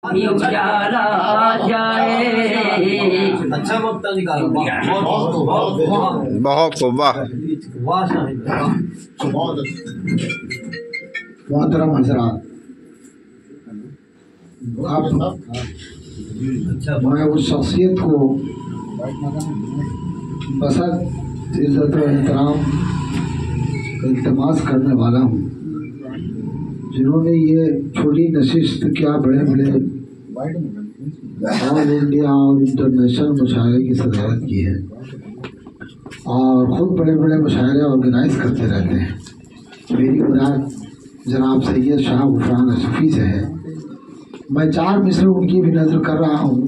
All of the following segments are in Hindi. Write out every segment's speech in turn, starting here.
उजाला जाए। अच्छा वक्त निकालो। बहुत खूब, वाह। मोहतरम हज़रात, मैं उस शख्सियत को बसत इज़्ज़त व एहतराम का इल्तमास करने वाला हूँ जिन्होंने ये छोटी नशिस्त क्या बड़े बड़े ऑल इंडिया और इंटरनेशनल मुशायरे की सदारत की है और ख़ुद बड़े बड़े मुशायरे ऑर्गेनाइज करते रहते हैं। मेरी मुराद जनाब सैयद शाह गुफरान असफ़ी से है। मैं 4 मिसरे उनकी भी नज़र कर रहा हूँ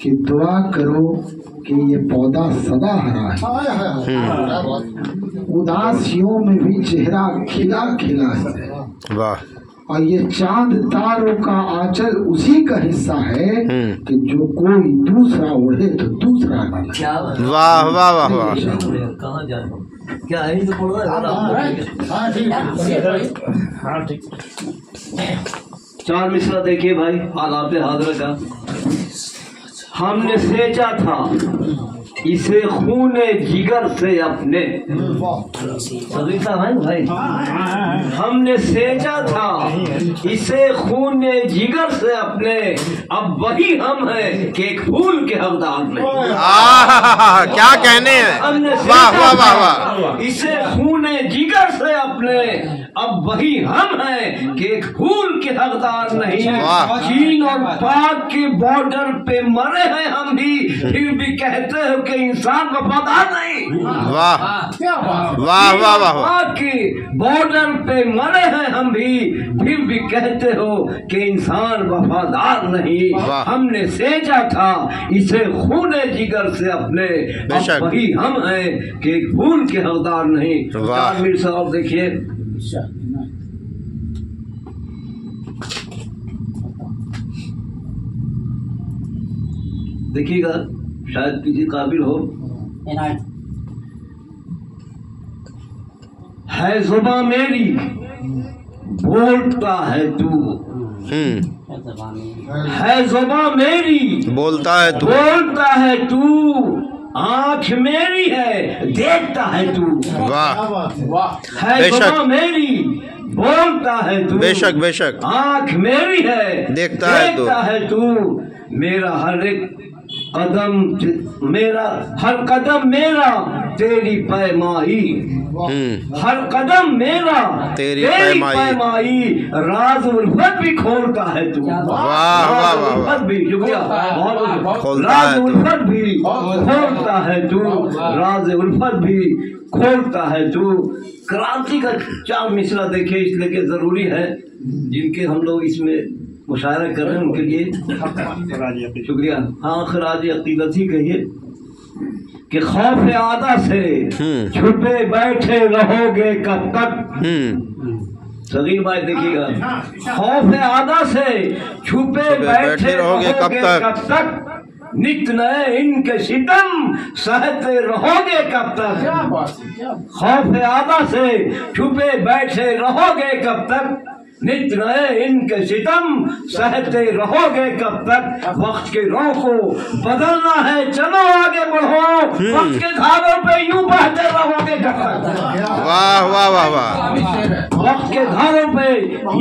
कि दुआ करो कि ये पौधा सदा हरा है, उदासियों में भी चेहरा खिला खिला है, वाह। और ये चांद तारों का आंचल उसी का हिस्सा है कि जो कोई दूसरा ओढ़े तो दूसरा न लगे। वाह वाह वाह वाह। कहाँ जा रहा हूँ? क्या है तो पढ़ो। हाँ ठीक। 4 मिसरा देखिए भाई, आलाप हाज़िर का। हमने सेचा था इसे खूने जिगर से अपने, भाई हमने सेचा था इसे खूने जिगर से अपने, अब वही हम हैं कि एक फूल के हकदार में। क्या कहने हैं, हमने वाह वाह वाह वाह। इसे खूने जिगर से अपने, अब वही हम हैं कि एक फूल के हकदार नहीं। चीन और पाक के बॉर्डर पे मरे हैं हम भी, फिर भी कहते हो कि इंसान वफादार नहीं। वाह वाह वाह वाह। पाक के बॉर्डर पे मरे हैं हम भी, फिर भी कहते हो कि इंसान वफादार नहीं। हमने सेचा था इसे खूने जिगर से अपने, अब वही हम हैं कि एक फूल के हकदार नहीं। 4 मिनट साहब देखिए। देखिएगा, शायद किसी काबिल हो। है जुबां मेरी बोलता है तू, है जुबां मेरी बोलता है तू, बोलता है तू, आँख मेरी है देखता है तू। वाह। है जुबां मेरी बोलता है तू, बेशक बेशक, आँख मेरी है देखता है तू। मेरा हर एक कदम, मेरा हर कदम मेरा तेरी पैमाई, हर कदम मेरा तेरी पैमाई, राज उल्फत भी खोलता है तू। वाह वाह वाह। भी शुक्रिया, राज उल्फत भी खोलता है तू, राज उल्फत भी खोलता है तू। क्रांति का 4 मिसरा देखिए, इसलिए कि जरूरी है जिनके हम लोग इसमें मुशायरा कर रहे हैं उनके लिए शुक्रिया। हाँ, खराज अकीदत ही कहिए कि खौफ आदा से छुपे बैठे रहोगे कब तक। सगीर भाई देखिएगा, खौफ आदा से छुपे बैठे रहोगे कब तक, नित नए इनके सितम सहते रहोगे कब तक। खौफ आदा से छुपे बैठे रहोगे कब तक, नित नए इनके सितम सहते रहोगे कब तक। वक्त के रों को बदलना है, चलो आगे बढ़ो, वक्त के धारों पे यूं बहते रहोगे कब तक। वाह वाह वाह वाह। वक्त के धारों पे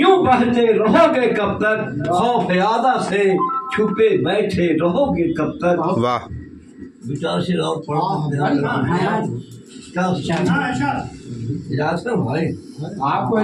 यूं बहते रहोगे कब तक, खौफ आदा से छुपे बैठे रहोगे कब तक। वाह। विचार से और पढ़ो क्या भाई, आपको